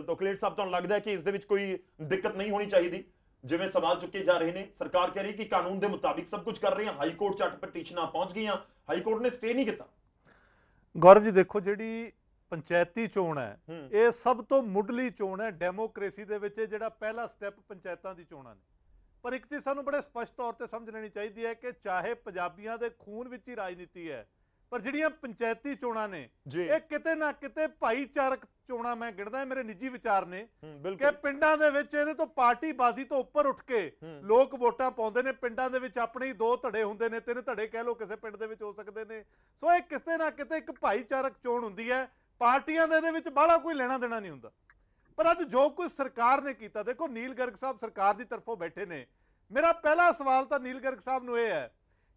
ਟੋਕਲੇਟ ਸਾਹਿਬ, ਤੁਹਾਨੂੰ ਲੱਗਦਾ ਹੈ ਕਿ ਇਸ ਦੇ ਵਿੱਚ ਕੋਈ ਦਿੱਕਤ ਨਹੀਂ ਹੋਣੀ ਚਾਹੀਦੀ? ਜਿਵੇਂ ਸਵਾਲ ਚੁੱਕੇ ਜਾ ਰਹੇ ਨੇ, ਸਰਕਾਰ ਕਹਿ ਰਹੀ ਕਿ ਕਾਨੂੰਨ ਦੇ ਮੁਤਾबिक ਸਭ ਕੁਝ ਕਰ ਰਹੇ ਹਾਂ, ਹਾਈ ਕੋਰਟ 'ਚ 8 ਪਟੀਸ਼ਨਾਂ ਪਹੁੰਚ ਗਈਆਂ, ਹਾਈ ਕੋਰਟ ਨੇ ਸਟੇ ਨਹੀਂ ਕੀਤਾ। ਗੌਰਵ ਜੀ ਦੇਖੋ, ਜਿਹੜੀ ਪੰਚਾਇਤੀ ਚੋਣ ਹੈ ਇਹ ਸਭ ਤੋਂ ਮੁੱਢਲੀ ਚੋਣ ਹੈ ਡੈਮੋਕ੍ਰੇਸੀ ਦੇ ਵਿੱਚ। ਜਿਹੜਾ ਪਹਿਲਾ ਸਟੈਪ ਪੰਚਾਇਤਾਂ ਦੀ ਚੋਣਾਂ ਨੇ, ਪਰ ਇੱਕ ਚੀਜ਼ ਸਾਨੂੰ ਬੜੇ ਸਪਸ਼ਟ ਤੌਰ ਤੇ ਸਮਝ ਲੈਣੀ ਚਾਹੀਦੀ ਹੈ ਕਿ ਚਾਹੇ ਪੰਜਾਬੀਆਂ ਦੇ ਖੂਨ ਵਿੱਚ ਹੀ ਰਾਜਨੀਤੀ ਹੈ, ਪਰ ਜਿਹੜੀਆਂ ਪੰਚਾਇਤੀ ਚੋਣਾਂ ਨੇ ਇਹ ਕਿਤੇ ਨਾ ਕਿਤੇ ਭਾਈਚਾਰਕ ਚੋਣਾਂ ਮੈਂ ਗਿਣਦਾ, ਮੇਰੇ ਨਿੱਜੀ ਵਿਚਾਰ ਨੇ ਕਿ ਪਿੰਡਾਂ ਦੇ ਵਿੱਚ ਇਹਦੇ ਤੋਂ ਪਾਰਟੀਬਾਜ਼ੀ ਤੋਂ ਉੱਪਰ ਉੱਠ ਕੇ ਲੋਕ ਵੋਟਾਂ ਪਾਉਂਦੇ ਨੇ। ਪਿੰਡਾਂ ਦੇ ਵਿੱਚ ਆਪਣੇ ਹੀ 2 ਧੜੇ ਹੁੰਦੇ ਨੇ, 3 ਧੜੇ ਕਹਿ ਲਓ ਕਿਸੇ ਪਿੰਡ ਦੇ ਵਿੱਚ ਹੋ ਸਕਦੇ ਨੇ। ਸੋ ਇਹ ਕਿਤੇ ਨਾ ਕਿਤੇ ਇੱਕ ਭਾਈਚਾਰਕ ਚੋਣ ਹੁੰਦੀ ਹੈ, ਪਾਰਟੀਆਂ ਦੇ ਇਹਦੇ ਵਿੱਚ ਬਾਹਲਾ ਕੋਈ ਲੈਣਾ ਦੇਣਾ ਨਹੀਂ ਹੁੰਦਾ। ਪਰ ਅੱਜ ਜੋ ਕੁਝ ਸਰਕਾਰ ਨੇ ਕੀਤਾ, ਦੇਖੋ ਨੀਲ ਗਰਗ ਸਾਹਿਬ ਸਰਕਾਰ ਦੀ ਤਰਫੋਂ ਬੈਠੇ ਨੇ। ਮੇਰਾ ਪਹਿਲਾ ਸਵਾਲ ਤਾਂ ਨੀਲ ਗਰਗ ਸਾਹਿਬ ਨੂੰ ਇਹ ਹੈ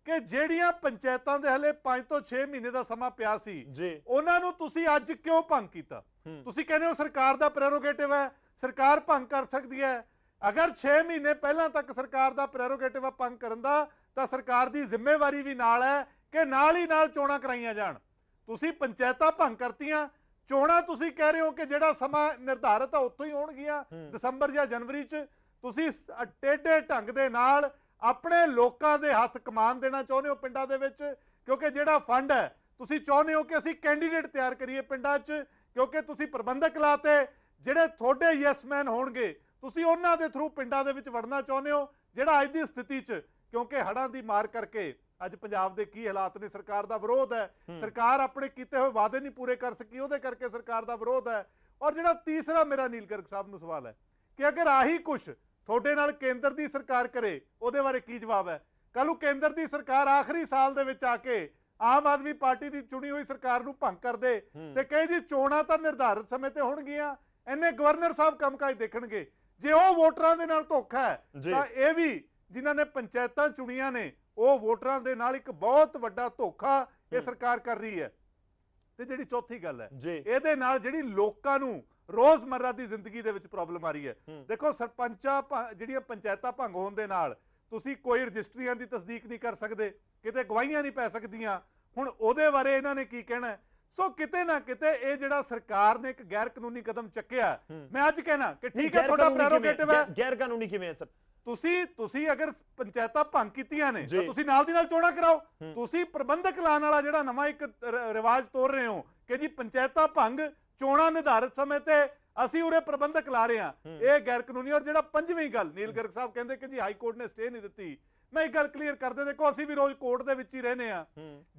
ਕਿ ਜਿਹੜੀਆਂ ਪੰਚਾਇਤਾਂ ਦੇ ਹਲੇ 5 ਤੋਂ 6 ਮਹੀਨੇ ਦਾ ਸਮਾਂ ਪਿਆ ਸੀ, ਉਹਨਾਂ ਨੂੰ ਤੁਸੀਂ ਅੱਜ ਕਿਉਂ ਭੰਗ ਕੀਤਾ? ਤੁਸੀਂ ਕਹਿੰਦੇ ਹੋ ਸਰਕਾਰ ਦਾ ਪ੍ਰੈਰੋਗੇਟਿਵ ਹੈ, ਸਰਕਾਰ ਭੰਗ ਕਰ ਸਕਦੀ ਹੈ। ਅਗਰ 6 ਮਹੀਨੇ ਪਹਿਲਾਂ ਤੱਕ ਸਰਕਾਰ ਦਾ ਪ੍ਰੈਰੋਗੇਟਿਵ ਹੈ ਭੰਗ ਕਰਨ ਦਾ, ਤਾਂ ਸਰਕਾਰ ਦੀ ਜ਼ਿੰਮੇਵਾਰੀ ਵੀ ਨਾਲ ਹੈ ਕਿ ਨਾਲ ਹੀ ਨਾਲ ਚੋਣਾਂ ਕਰਾਈਆਂ ਜਾਣ। ਤੁਸੀਂ ਪੰਚਾਇਤਾਂ ਭੰਗ ਕਰਤੀਆਂ, ਚੋਣਾਂ ਤੁਸੀਂ ਕਹਿ ਰਹੇ ਹੋ ਕਿ ਜਿਹੜਾ ਸਮਾਂ ਨਿਰਧਾਰਿਤ ਆ ਉੱਥੋਂ ਹੀ ਹੋਣਗੀਆਂ, ਦਸੰਬਰ ਜਾਂ ਜਨਵਰੀ 'ਚ। ਤੁਸੀਂ ਟੇਢੇ ਢੰਗ ਦੇ ਨਾਲ ਆਪਣੇ ਲੋਕਾਂ ਦੇ ਹੱਥ ਕਮਾਨ ਦੇਣਾ ਚਾਹੁੰਦੇ ਹੋ ਪਿੰਡਾਂ ਦੇ ਵਿੱਚ, ਕਿਉਂਕਿ ਜਿਹੜਾ ਫੰਡ ਹੈ ਤੁਸੀਂ ਚਾਹੁੰਦੇ ਹੋ ਕਿ ਅਸੀਂ ਕੈਂਡੀਡੇਟ ਤਿਆਰ ਕਰੀਏ ਪਿੰਡਾਂ 'ਚ, ਕਿਉਂਕਿ ਤੁਸੀਂ ਪ੍ਰਬੰਧਕ ਲਾਤੇ। ਜਿਹੜੇ ਤੁਹਾਡੇ ਯੈਸਮੈਨ ਹੋਣਗੇ ਤੁਸੀਂ ਉਹਨਾਂ ਦੇ ਥਰੂ ਪਿੰਡਾਂ ਦੇ ਵਿੱਚ ਵੜਨਾ ਚਾਹੁੰਦੇ ਹੋ। ਜਿਹੜਾ ਅੱਜ ਦੀ ਸਥਿਤੀ 'ਚ, ਕਿਉਂਕਿ ਹੜ੍ਹਾਂ ਦੀ ਮਾਰ ਕਰਕੇ ਅੱਜ ਪੰਜਾਬ ਦੇ ਕੀ ਹਾਲਾਤ ਨੇ, ਸਰਕਾਰ ਦਾ ਵਿਰੋਧ ਹੈ, ਸਰਕਾਰ ਆਪਣੇ ਕੀਤੇ ਹੋਏ ਵਾਅਦੇ ਨਹੀਂ ਪੂਰੇ ਕਰ ਸਕੀ, ਉਹਦੇ ਕਰਕੇ ਸਰਕਾਰ ਦਾ ਵਿਰੋਧ ਹੈ। ਔਰ ਜਿਹੜਾ ਤੀਸਰਾ ਮੇਰਾ ਨੀਲ ਗਰਗ ਸਾਹਿਬ ਨੂੰ ਸਵਾਲ ਹੈ ਕਿ ਅਗਰ ਆਹੀ ਕੁਛ ਤੁਹਾਡੇ ਨਾਲ ਕੇਂਦਰ ਦੀ ਸਰਕਾਰ ਕਰੇ, ਉਹਦੇ ਬਾਰੇ ਕੀ ਜਵਾਬ ਹੈ? ਕੱਲ ਨੂੰ ਕੇਂਦਰ ਦੀ ਸਰਕਾਰ ਆਖਰੀ ਸਾਲ ਦੇ ਵਿੱਚ ਆ ਕੇ ਆਮ ਆਦਮੀ ਪਾਰਟੀ ਦੀ ਚੁਣੀ ਹੋਈ ਸਰਕਾਰ ਨੂੰ ਭੰਗ ਕਰ ਦੇ ਤੇ ਕਹੇ ਜੀ ਚੋਣਾਂ ਤਾਂ ਨਿਰਧਾਰਿਤ ਸਮੇਂ ਤੇ ਹੋਣਗੀਆਂ, ਇੰਨੇ ਗਵਰਨਰ ਸਾਹਿਬ ਕੰਮਕਾਜ ਦੇਖਣਗੇ। ਜੇ ਉਹ ਵੋਟਰਾਂ ਦੇ ਨਾਲ ਧੋਖਾ ਹੈ ਤਾਂ ਇਹ ਵੀ ਜਿਨ੍ਹਾਂ ਨੇ ਪੰਚਾਇਤਾਂ ਚੁਣੀਆਂ ਨੇ ਉਹ ਵੋਟਰਾਂ ਦੇ ਨਾਲ ਇੱਕ ਬਹੁਤ ਵੱਡਾ ਧੋਖਾ ਇਹ ਸਰਕਾਰ ਕਰ ਰਹੀ ਹੈ। ਤੇ ਜਿਹੜੀ ਚੌਥੀ ਗੱਲ ਹੈ, ਇਹਦੇ ਨਾਲ ਜਿਹੜੀ ਲੋਕਾਂ ਨੂੰ ਰੋਜ਼ਮर्रा ਦੀ ਜ਼ਿੰਦਗੀ ਦੇ ਵਿੱਚ ਪ੍ਰੋਬਲਮ ਆ ਰਹੀ ਹੈ। ਦੇਖੋ ਸਰਪੰਚਾਂ ਜਿਹੜੀਆਂ ਪੰਚਾਇਤਾਂ ਭੰਗ ਹੋਣ ਦੇ ਨਾਲ ਤੁਸੀਂ ਕੋਈ ਰਜਿਸਟਰੀਆਂ ਦੀ ਤਸਦੀਕ ਨਹੀਂ ਕਰ ਸਕਦੇ, ਕਿਤੇ ਗਵਾਹੀਆਂ ਨਹੀਂ ਪੈ ਸਕਦੀਆਂ। ਹੁਣ ਉਹਦੇ ਬਾਰੇ ਇਹਨਾਂ ਨੇ ਕੀ ਕਹਿਣਾ? ਸੋ ਕਿਤੇ ਨਾ ਕਿਤੇ ਇਹ ਜਿਹੜਾ ਸਰਕਾਰ ਨੇ ਇੱਕ ਗੈਰ ਕਾਨੂੰਨੀ ਕਦਮ ਚੱਕਿਆ, ਮੈਂ ਅੱਜ ਕਹਿਣਾ ਕਿ ਠੀਕ ਹੈ ਤੁਹਾਡਾ ਪ੍ਰੈਰੋਗੇਟਿਵ ਹੈ। ਗੈਰ ਕਾਨੂੰਨੀ ਕਿਵੇਂ ਹੈ ਸਰ? ਤੁਸੀਂ ਅਗਰ ਪੰਚਾਇਤਾਂ ਭੰਗ ਕੀਤੀਆਂ ਨੇ ਤਾਂ ਤੁਸੀਂ ਨਾਲ ਦੀ ਨਾਲ ਚੋਣਾਂ ਕਰਾਓ। ਤੁਸੀਂ ਪ੍ਰਬੰਧਕ ਲਾਣ ਵਾਲਾ ਜਿਹੜਾ ਨਵਾਂ ਇੱਕ ਰਿਵਾਜ ਤੋੜ ਰਹੇ ਹੋ ਕਿ ਜੀ ਪੰਚਾਇਤਾਂ ਭੰਗ, ਚੋਣਾਂ ਨਿਰਧਾਰਿਤ ਸਮੇਂ ਤੇ ਅਸੀਂ ਉਰੇ ਪ੍ਰਬੰਧਕ ਲਾ ਰਹੇ ਹਾਂ, ਇਹ ਗੈਰ ਕਾਨੂੰਨੀ। ਔਰ ਜਿਹੜਾ ਪੰਜਵੀਂ ਗੱਲ, ਨੀਲ ਗਰਗ ਸਾਹਿਬ ਕਹਿੰਦੇ ਕਿ ਜੀ ਹਾਈ ਕੋਰਟ ਨੇ ਸਟੇ ਨਹੀਂ ਦਿੱਤੀ। ਮੈਂ ਇੱਕ ਗੱਲ ਕਲੀਅਰ ਕਰਦੇ, ਦੇਖੋ ਅਸੀਂ ਵੀ ਰੋਜ਼ ਕੋਰਟ ਦੇ ਵਿੱਚ ਹੀ ਰਹਿੰਦੇ ਆ।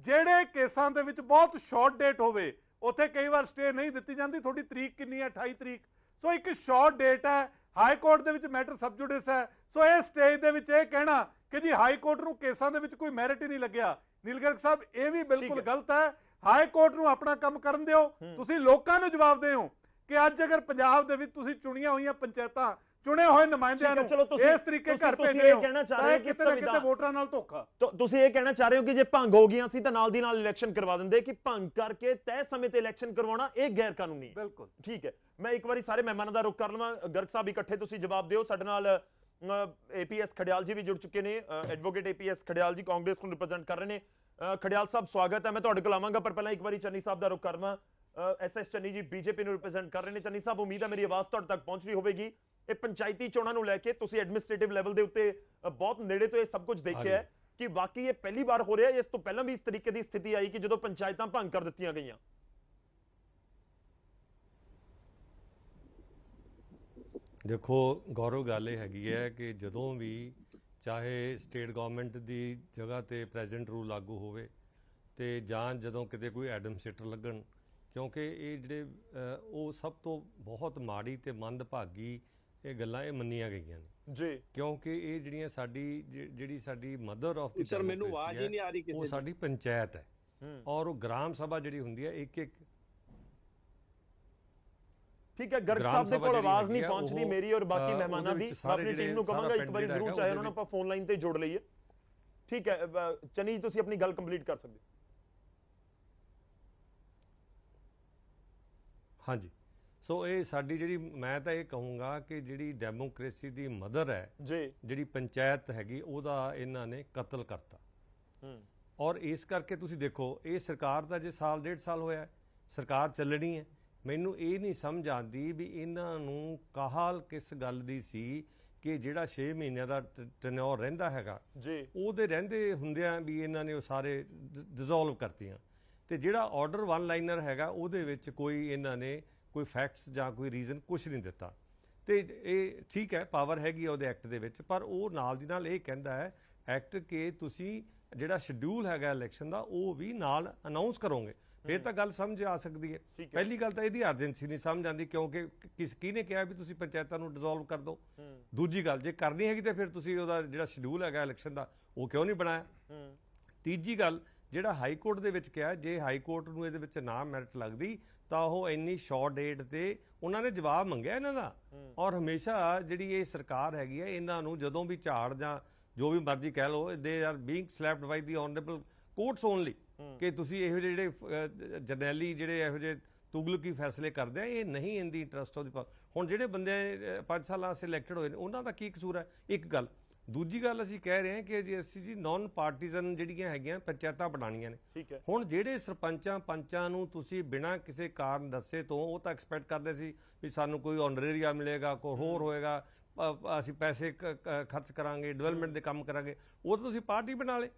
ਜਿਹੜੇ ਕੇਸਾਂ ਦੇ ਵਿੱਚ ਬਹੁਤ ਸ਼ਾਰਟ ਡੇਟ ਹੋਵੇ ਉੱਥੇ ਕਈ ਵਾਰ ਸਟੇ ਨਹੀਂ ਦਿੱਤੀ ਜਾਂਦੀ। ਤੁਹਾਡੀ ਤਰੀਕ ਕਿੰਨੀ ਹੈ? 28 ਤਰੀਕ। ਸੋ ਇੱਕ ਸ਼ਾਰਟ ਡੇਟ ਹੈ, ਹਾਈ ਕੋਰਟ ਦੇ ਵਿੱਚ ਮੈਟਰ ਸਬ ਜੁਡਿਸ ਹੈ। ਸੋ ਇਹ ਸਟੇਜ ਦੇ ਵਿੱਚ ਇਹ ਕਹਿਣਾ ਕਿ ਜੀ ਹਾਈ ਕੋਰਟ ਨੂੰ ਕੇਸਾਂ ਦੇ ਵਿੱਚ ਕੋਈ ਮੈਰਿਟ ਹੀ ਨਹੀਂ ਲੱਗਿਆ, ਨੀਲ ਗਰਗ ਸਾਹਿਬ ਇਹ ਵੀ ਬਿਲਕੁਲ ਗਲਤ ਹੈ। ਹਾਈ ਕੋਰਟ ਨੂੰ ਆਪਣਾ ਕੰਮ ਕਰਨ ਦਿਓ। ਤੁਸੀਂ ਲੋਕਾਂ ਨੂੰ ਜਵਾਬ ਦਿਓ ਕਿ ਅੱਜ ਅਗਰ ਪੰਜਾਬ ਦੇ ਵਿੱਚ ਤੁਸੀਂ ਚੁਣੀਆਂ ਹੋਈਆਂ ਪੰਚਾਇਤਾਂ, ਚੁਣੇ ਹੋਏ ਨੁਮਾਇੰਦਿਆਂ ਨੂੰ ਇਸ ਤਰੀਕੇ ਘਰ ਭੇਜ ਰਹੇ ਹੋ, ਕਿਤੇ ਨਾ ਕਿਤੇ ਵੋਟਰਾਂ ਨਾਲ ਧੋਖਾ। ਤੁਸੀਂ ਇਹ ਕਹਿਣਾ ਚਾਹ ਰਹੇ ਹੋ ਕਿ ਜੇ ਭੰਗ ਹੋ ਗਈਆਂ ਸੀ ਤਾਂ ਨਾਲ ਦੀ ਨਾਲ ਇਲੈਕਸ਼ਨ ਕਰਵਾ ਦਿੰਦੇ, ਕਿ ਭੰਗ ਕਰਕੇ ਤੈਅ ਸਮੇਂ ਤੇ ਇਲੈਕਸ਼ਨ ਕਰਵਾਉਣਾ ਇਹ ਗੈਰ ਕਾਨੂੰਨੀ ਹੈ? ਬਿਲਕੁਲ ਠੀਕ ਹੈ। ਮੈਂ ਇੱਕ ਵਾਰੀ ਸਾਰੇ ਮਹਿਮਾਨਾਂ ਦਾ ਰੁਖ ਕਰ ਲਵਾਂ। ਗਰਗ ਸਾਹਿਬ ਇਕੱਠੇ ਤੁਸੀਂ ਜਵਾਬ ਦਿਓ। ਸਾਡੇ ਨਾਲ APS ਖੜਿਆਲ ਜੀ ਵੀ ਜੁੜ ਚੁੱਕੇ ਨੇ। ਐਡਵੋਕੇਟ APS ਖੜਿਆਲ ਜੀ ਕਾਂਗਰਸ ਨੂੰ ਰਿਪਰੈਜ਼ੈਂਟ ਕਰ ਰਹੇ ਨੇ। ਖੜਿਆਲ ਸਾਹਿਬ ਸਵਾਗਤ ਹੈ। ਮੈਂ ਤੁਹਾਡੇ ਕੋਲ ਆਵਾਂਗਾ, ਪਰ ਪਹਿਲਾਂ ਇੱਕ ਵਾਰੀ ਚੰਨੀ ਸਾਹਿਬ ਦਾ ਰੁਖ ਕਰਨਾ। SS ਚੰਨੀ ਜੀ BJP ਨੂੰ ਰਿਪਰੈਜ਼ੈਂਟ ਕਰ ਰਹੇ ਨੇ। ਚੰਨੀ ਸਾਹਿਬ, ਉਮੀਦ ਹੈ ਮੇਰੀ ਆਵਾਜ਼ ਤੁਹਾਡੇ ਤੱਕ ਪਹੁੰਚ ਰਹੀ ਹੋਵੇਗੀ। ਇਹ ਪੰਚਾਇਤੀ ਚੋਣਾਂ ਨੂੰ ਲੈ ਕੇ ਤੁਸੀਂ ਐਡਮਿਨਿਸਟ੍ਰੇਟਿਵ ਲੈਵਲ ਦੇ ਉੱਤੇ ਬਹੁਤ ਨੇੜੇ ਤੋਂ ਇਹ ਸਭ ਕੁਝ ਦੇਖਿਆ ਹੈ ਕਿ ਵਾਕਈ ਇਹ ਪਹਿਲੀ ਵਾਰ ਹੋ ਰਿਹਾ ਹੈ? ਇਸ ਤੋਂ ਪਹਿਲਾਂ ਵੀ ਇਸ ਤਰੀਕੇ ਦੀ ਸਥਿਤੀ ਆਈ ਕਿ ਜਦੋਂ ਪੰਚਾਇਤਾਂ ਭੰਗ ਕਰ ਦਿੱਤੀਆਂ ਗਈਆਂ? ਦੇਖੋ ਗੌਰਵ, ਗੱਲ ਇਹ ਹੈਗੀ ਹੈ ਕਿ ਜਦੋਂ ਵੀ ਚਾਹੇ ਸਟੇਟ ਗਵਰਨਮੈਂਟ ਦੀ ਜਗ੍ਹਾ ਤੇ ਪ੍ਰੈਜ਼ੈਂਟ ਰੂਲ ਲਾਗੂ ਹੋਵੇ ਤੇ ਜਾਂ ਜਦੋਂ ਕਿਤੇ ਕੋਈ ਐਡਮਿਨਿਸਟ੍ਰੇਟਰ ਲੱਗਣ, ਕਿਉਂਕਿ ਇਹ ਜਿਹੜੇ ਉਹ ਸਭ ਤੋਂ ਬਹੁਤ ਮਾੜੀ ਤੇ ਮੰਦਭਾਗੀ ਇਹ ਗੱਲਾਂ ਇਹ ਮੰਨੀਆਂ ਗਈਆਂ ਨੇ ਜੀ, ਕਿਉਂਕਿ ਇਹ ਜਿਹੜੀਆਂ ਜਿਹੜੀ ਸਾਡੀ ਮਦਰ ਆਫ ਦੀ ਮੈਨੂੰ ਆਵਾਜ਼ ਹੀ ਨਹੀਂ ਆ ਰਹੀ ਕਿਸੇ ਦੀ, ਉਹ ਸਾਡੀ ਪੰਚਾਇਤ ਹੈ। ਔਰ ਉਹ ਗ੍ਰਾਮ ਸਭਾ ਜਿਹੜੀ ਹੁੰਦੀ ਹੈ ਇੱਕ ਠੀਕ ਹੈ। ਗਰਗ ਸਾਹਿਬ ਦੇ ਕੋਲ ਆਵਾਜ਼ ਨਹੀਂ ਪਹੁੰਚਦੀ ਮੇਰੀ ਔਰ ਬਾਕੀ ਮਹਿਮਾਨਾਂ ਦੀ। ਮੈਂ ਆਪਣੀ ਟੀਮ ਨੂੰ ਕਹਾਂਗਾ ਇੱਕ ਵਾਰੀ ਜ਼ਰੂਰ ਚਾਹੇ ਉਹਨਾਂ ਨੂੰ ਆਪਾਂ ਫੋਨ ਲਾਈਨ ਤੇ ਜੋੜ ਲਈਏ। ਠੀਕ ਹੈ ਚੰਨੀ, ਤੁਸੀਂ ਆਪਣੀ ਗੱਲ ਕੰਪਲੀਟ ਕਰ ਸਕਦੇ ਹੋ। ਹਾਂਜੀ, ਸੋ ਇਹ ਸਾਡੀ ਜਿਹੜੀ, ਮੈਂ ਤਾਂ ਇਹ ਕਹੂੰਗਾ ਕਿ ਜਿਹੜੀ ਡੈਮੋਕ੍ਰੇਸੀ ਦੀ ਮਦਰ ਹੈ ਜਿਹੜੀ ਪੰਚਾਇਤ ਹੈਗੀ, ਉਹਦਾ ਇਹਨਾਂ ਨੇ ਕਤਲ ਕਰਤਾ। ਔਰ ਇਸ ਕਰਕੇ ਤੁਸੀਂ ਦੇਖੋ, ਇਹ ਸਰਕਾਰ ਦਾ ਜੇ ਸਾਲ 1.5 ਸਾਲ ਹੋਇਆ, ਸਰਕਾਰ ਚੱਲਣੀ ਹੈ, ਮੈਨੂੰ ਇਹ ਨਹੀਂ ਸਮਝ ਆਉਂਦੀ ਵੀ ਇਹਨਾਂ ਨੂੰ ਕਾਹਲ ਕਿਸ ਗੱਲ ਦੀ ਸੀ ਕਿ ਜਿਹੜਾ 6 ਮਹੀਨਿਆਂ ਦਾ ਟੈਨਿਓਰ ਰਹਿੰਦਾ ਹੈਗਾ ਜੀ, ਉਹਦੇ ਰਹਿੰਦੇ ਹੁੰਦਿਆਂ ਵੀ ਇਹਨਾਂ ਨੇ ਉਹ ਸਾਰੇ ਡਿਸੋਲਵ ਕਰਤੀਆਂ। ਤੇ ਜਿਹੜਾ ਆਰਡਰ ਵਨ ਲਾਈਨਰ ਹੈਗਾ ਉਹਦੇ ਵਿੱਚ ਕੋਈ ਇਹਨਾਂ ਨੇ ਕੋਈ ਫੈਕਟਸ ਜਾਂ ਕੋਈ ਰੀਜ਼ਨ ਕੁਝ ਨਹੀਂ ਦਿੱਤਾ। ਤੇ ਇਹ ਠੀਕ ਹੈ, ਪਾਵਰ ਹੈਗੀ ਉਹਦੇ ਐਕਟ ਦੇ ਵਿੱਚ, ਪਰ ਉਹ ਨਾਲ ਦੀ ਨਾਲ ਇਹ ਕਹਿੰਦਾ ਹੈ ਐਕਟ ਕਿ ਤੁਸੀਂ ਜਿਹੜਾ ਸ਼ਡਿਊਲ ਹੈਗਾ ਇਲੈਕਸ਼ਨ ਦਾ ਉਹ ਵੀ ਨਾਲ ਅਨਾਉਂਸ ਕਰੋਗੇ, ਫਿਰ ਤਾਂ ਗੱਲ ਸਮਝ ਆ ਸਕਦੀ ਹੈ। ਪਹਿਲੀ ਗੱਲ ਤਾਂ ਇਹਦੀ ਅਰਜੈਂਸੀ ਨਹੀਂ ਸਮਝ ਆਉਂਦੀ, ਕਿਉਂਕਿ ਕਿਹਨੇ ਕਿਹਾ ਵੀ ਤੁਸੀਂ ਪੰਚਾਇਤਾਂ ਨੂੰ ਡਿਸੋਲਵ ਕਰ ਦਿਓ। ਦੂਜੀ ਗੱਲ, ਜੇ ਕਰਨੀ ਹੈਗੀ ਤਾਂ ਫਿਰ ਤੁਸੀਂ ਉਹਦਾ ਜਿਹੜਾ ਸ਼ਡਿਊਲ ਹੈਗਾ ਇਲੈਕਸ਼ਨ ਦਾ ਉਹ ਕਿਉਂ ਨਹੀਂ ਬਣਾਇਆ। ਤੀਜੀ ਗੱਲ, ਜਿਹੜਾ ਹਾਈ ਕੋਰਟ ਦੇ ਵਿੱਚ ਕਿਹਾ, ਜੇ ਹਾਈ ਕੋਰਟ ਨੂੰ ਇਹਦੇ ਵਿੱਚ ਨਾ ਮੈਰਿਟ ਲੱਗਦੀ ਤਾਂ ਉਹ ਇੰਨੀ ਸ਼ਾਰਟ ਡੇਟ ਤੇ ਉਹਨਾਂ ਨੇ ਜਵਾਬ ਮੰਗਿਆ ਇਹਨਾਂ ਦਾ। ਔਰ ਹਮੇਸ਼ਾ ਜਿਹੜੀ ਇਹ ਸਰਕਾਰ ਹੈਗੀ ਹੈ, ਇਹਨਾਂ ਨੂੰ ਜਦੋਂ ਵੀ ਝਾੜ ਜਾਂ ਜੋ ਵੀ ਮਰਜ਼ੀ ਕਹਿ ਲਓ, they are being slapped by the honourable courts only, ਕਿ ਤੁਸੀਂ ਇਹੋ ਜਿਹੇ ਜਿਹੜੇ ਜਰਨੈਲੀ ਜਿਹੜੇ ਇਹੋ ਜਿਹੇ ਤੁਗਲਕੀ ਫੈਸਲੇ ਕਰਦੇ ਆ, ਇਹ ਨਹੀਂ ਇਨ ਦੀ ਇੰਟਰਸਟ ਆਫ ਦੀ। ਹੁਣ ਜਿਹੜੇ ਬੰਦੇ 5 ਸਾਲਾਂ ਸਿਲੈਕਟਡ ਹੋਏ ਨੇ ਉਹਨਾਂ ਦਾ ਕੀ ਕਸੂਰ ਹੈ, ਇੱਕ ਗੱਲ। ਦੂਜੀ ਗੱਲ, ਅਸੀਂ ਕਹਿ ਰਹੇ ਹਾਂ ਕਿ ਜੇ ਅਸੀਂ ਜੀ ਨਾਨ ਪਾਰਟੀਜ਼ਨ ਜਿਹੜੀਆਂ ਹੈਗੀਆਂ ਪੰਚਾਇਤਾਂ ਬਣਾਉਣੀਆਂ ਨੇ, ਠੀਕ ਹੈ। ਹੁਣ ਜਿਹੜੇ ਸਰਪੰਚਾਂ ਪੰਚਾਂ ਨੂੰ ਤੁਸੀਂ ਬਿਨਾਂ ਕਿਸੇ ਕਾਰਨ ਦੱਸੇ ਤੋਂ, ਉਹ ਤਾਂ ਐਕਸਪੈਕਟ ਕਰਦੇ ਸੀ ਵੀ ਸਾਨੂੰ ਕੋਈ ਆਨਰੇਰੀਆ ਮਿਲੇਗਾ, ਕੋਈ ਹੋਰ ਹੋਏਗਾ, ਅਸੀਂ ਪੈਸੇ ਖਰਚ ਕਰਾਂਗੇ, ਡਿਵੈਲਪਮੈਂਟ ਦੇ ਕੰਮ ਕਰਾਂਗੇ, ਉਹ ਤਾਂ ਤੁਸੀਂ ਪਾਰਟੀ ਬਣਾ ਲਏ।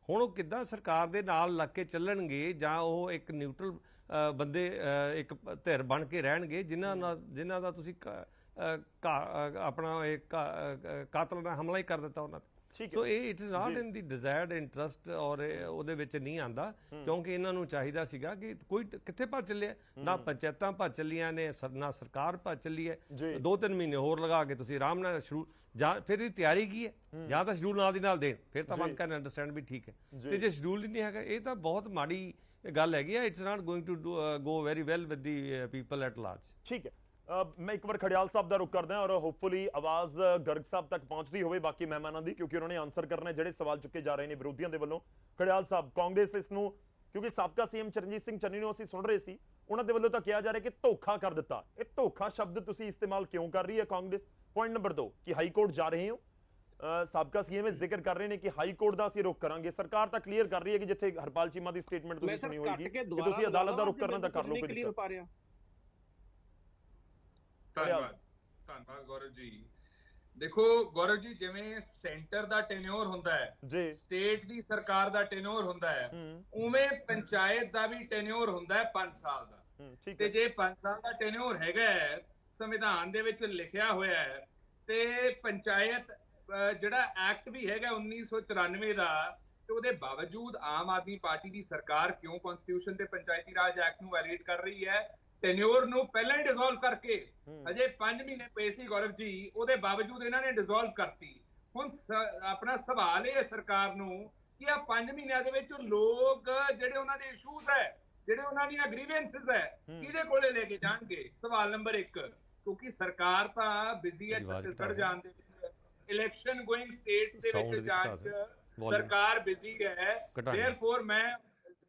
ਹੁਣ ਉਹ ਕਿੱਦਾਂ ਸਰਕਾਰ ਦੇ ਨਾਲ ਲੱਗ ਕੇ ਚੱਲਣਗੇ, ਜਾਂ ਉਹ ਇੱਕ ਨਿਊਟਰਲ ਬੰਦੇ ਇੱਕ ਧਿਰ ਬਣ ਕੇ ਰਹਿਣਗੇ ਜਿਨ੍ਹਾਂ ਦਾ ਤੁਸੀਂ ਆਪਣਾ ਇੱਕ ਕਾਤਲ ਨਾਲ ਹਮਲਾ ਹੀ ਕਰ ਦਿੱਤਾ ਉਹਨਾਂ ਤੇ। ਸੋ ਇਹ it is not in the desired interest, ਔਰ ਉਹਦੇ ਵਿੱਚ ਨਹੀਂ ਆਂਦਾ, ਕਿਉਂਕਿ ਇਹਨਾਂ ਨੂੰ ਚਾਹੀਦਾ ਸੀਗਾ ਕਿ ਕੋਈ ਕਿੱਥੇ ਭੱਜ ਚੱਲਿਆ, ਨਾ ਪੰਚਾਇਤਾਂ ਭੱਜ ਚੱਲੀਆਂ ਨੇ, ਨਾ ਸਰਕਾਰ ਭੱਜ ਚੱਲੀ ਹੈ। 2-3 ਮਹੀਨੇ ਹੋਰ ਲਗਾ ਕੇ ਤੁਸੀਂ ਆਰਾਮ ਨਾਲ ਸ਼ੁਰੂ, ਜਾਂ ਫਿਰ ਇਹਦੀ ਤਿਆਰੀ ਕੀ ਹੈ, ਜਾਂ ਤਾਂ ਸ਼ਡਿਊਲ ਨਾਲ ਦੀ ਨਾਲ ਦੇਣ, ਫਿਰ ਤਾਂ ਵਨ ਕੈਨ ਅੰਡਰਸਟੈਂਡ ਵੀ ਠੀਕ ਹੈ। ਤੇ ਜੇ ਸ਼ਡਿਊਲ ਹੀ ਨਹੀਂ ਹੈਗਾ, ਇਹ ਤਾਂ ਬਹੁਤ ਮਾੜੀ ਗੱਲ ਹੈਗੀ ਹੈ। It's not going to go very well with the people at large. ਠੀਕ ਹੈ, ਮੈਂ ਇੱਕ ਵਾਰ ਖੜਿਆਲ ਸਾਹਿਬ ਦਾ ਰੁਖ ਕਰਦਾ ਔਰ ਹੋਪਫੁਲੀ ਆਵਾਜ਼ ਗਰਗ ਸਾਹਿਬ ਤੱਕ ਪਹੁੰਚਦੀ ਹੋਵੇ ਬਾਕੀ ਮਹਿਮਾਨਾਂ ਦੀ, ਕਿਉਂਕਿ ਉਹਨਾਂ ਨੇ ਆਨਸਰ ਕਰਨਾ ਜਿਹੜੇ ਸਵਾਲ ਚੁੱਕੇ ਜਾ ਰਹੇ ਨੇ ਵਿਰੋਧੀਆਂ ਦੇ ਵੱਲੋਂ। ਖੜਿਆਲ ਸਾਹਿਬ, ਕਾਂਗਰਸ ਇਸ ਨੂੰ, ਕਿਉਂਕਿ ਸਾਬਕਾ ਸੀਐਮ ਚਰਨਜੀਤ ਸਿੰਘ ਚੰਨੀ ਨੂੰ ਅਸੀਂ ਸੁਣ ਰਹੇ ਸੀ, ਉਹਨਾਂ ਦੇ ਵੱਲੋਂ ਤਾਂ ਕਿਹਾ ਜਾ ਰਿਹਾ ਕਿ ਧੋਖਾ ਕਰ ਦਿੱਤਾ। ਇਹ ਧੋਖਾ ਸ਼ਬਦ ਤੁਸੀਂ ਇਸਤੇਮਾਲ ਕਿਉਂ ਕਰ ਰਹੀ ਹੈ ਕਾਂਗਰਸ? ਪੁਆਇੰਟ ਨੰਬਰ 2 ਕਿ ਹਾਈ ਕੋਰਟ ਜਾ ਰਹੇ ਹੋ, ਸਾਬਕਾ ਸੀਐਮ ਜ਼ਿਕਰ ਕਰ ਰਹੇ ਨੇ ਕਿ ਹਾਈ ਕੋਰਟ ਦਾ ਅਸੀਂ ਰੁਖ ਕਰਾਂਗੇ। ਸਰਕਾਰ ਤਾਂ ਕਲੀਅਰ ਕਰ ਰਹੀ ਹੈ ਕਿ ਜਿੱਥੇ ਹਰਪਾਲ ਚੀਮਾ ਦੀ ਸਟੇਟਮੈਂਟ ਤੁਸੀਂ ਸੁਣੀ ਹੋਏਗੀ ਕਿ ਤੁਸੀਂ ਅਦਾਲਤ ਦਾ ਰੁਖ ਕਰਨਾ ਤਾਂ ਕਰ ਲਓ। ਕੋਈ ਧੰਨਵਾਦ ਗੌਰਵ ਜੀ। ਦੇਖੋ ਗੌਰਵ ਜੀ, ਜਿਵੇਂ ਸੈਂਟਰ ਦਾ ਟੈਨਿਓਰ ਹੁੰਦਾ ਹੈ ਜੀ, ਸਟੇਟ ਦੀ ਸਰਕਾਰ ਦਾ ਟੈਨਿਓਰ ਹੁੰਦਾ ਹੈ, ਉਵੇਂ ਪੰਚਾਇਤ ਦਾ ਵੀ ਟੈਨਿਓਰ ਹੁੰਦਾ ਹੈ 5 ਸਾਲ ਦਾ। ਤੇ ਜੇ 5 ਸਾਲ ਦਾ ਟੈਨਿਓਰ ਹੈਗਾ ਹੈ, ਸੰਵਿਧਾਨ ਦੇ ਵਿੱਚ ਲਿਖਿਆ ਹੋਇਆ ਹੈ, ਤੇ ਪੰਚਾਇਤ ਜਿਹੜਾ ਐਕਟ ਵੀ ਹੈਗਾ 1994 ਦਾ, ਤੇ ਉਹਦੇ ਬਾਵਜੂਦ ਆਮ ਆਦਮੀ ਪਾਰਟੀ ਦੀ ਸਰਕਾਰ ਕਿਉਂ ਕਨਸਟੀਟਿਊਸ਼ਨ ਤੇ ਪੰਚਾਇਤੀ ਰਾਜ ਐਕਟ ਨੂੰ ਵਾਇਲੇਟ ਕਰ ਰਹੀ ਹੈ? ਟੈਨਿਓਰ ਨੂੰ ਪਹਿਲਾਂ ਹੀ ਡਿਸੋਲਵ ਕਰਕੇ, ਅਜੇ 5 ਮਹੀਨੇ ਪਏ ਸੀ ਗੌਰਵ ਜੀ, ਉਹਦੇ ਬਾਵਜੂਦ ਇਹਨਾਂ ਨੇ ਡਿਸੋਲਵ ਕਰਤੀ। ਹੁਣ ਆਪਣਾ ਸਵਾਲ ਇਹ ਹੈ ਸਰਕਾਰ ਨੂੰ ਕਿ ਆ 5 ਮਹੀਨਿਆਂ ਦੇ ਵਿੱਚ ਲੋਕ ਜਿਹੜੇ ਉਹਨਾਂ ਦੇ ਇਸ਼ੂਜ਼ ਹੈ, ਜਿਹੜੇ ਉਹਨਾਂ ਦੀਆਂ ਗ੍ਰੀਵੈਂਸਸ ਹੈ, ਕਿਹਦੇ ਕੋਲੇ ਲੈ ਕੇ ਜਾਣਗੇ? ਸਵਾਲ ਨੰਬਰ 1, ਕਿਉਂਕਿ ਸਰਕਾਰ ਤਾਂ ਬਿਜ਼ੀ ਹੈ ਛੱਤੀਸਗੜ੍ਹ ਜਾਣ ਦੇ ਵਿੱਚ, ਇਲੈਕਸ਼ਨ ਗੋਇੰਗ ਸਟੇਟਸ ਦੇ ਵਿੱਚ ਜਾਣ ਚ ਸਰਕਾਰ ਬਿਜ਼ੀ ਹੈ। ਦੇਅਰਫੋਰ ਮੈਂ,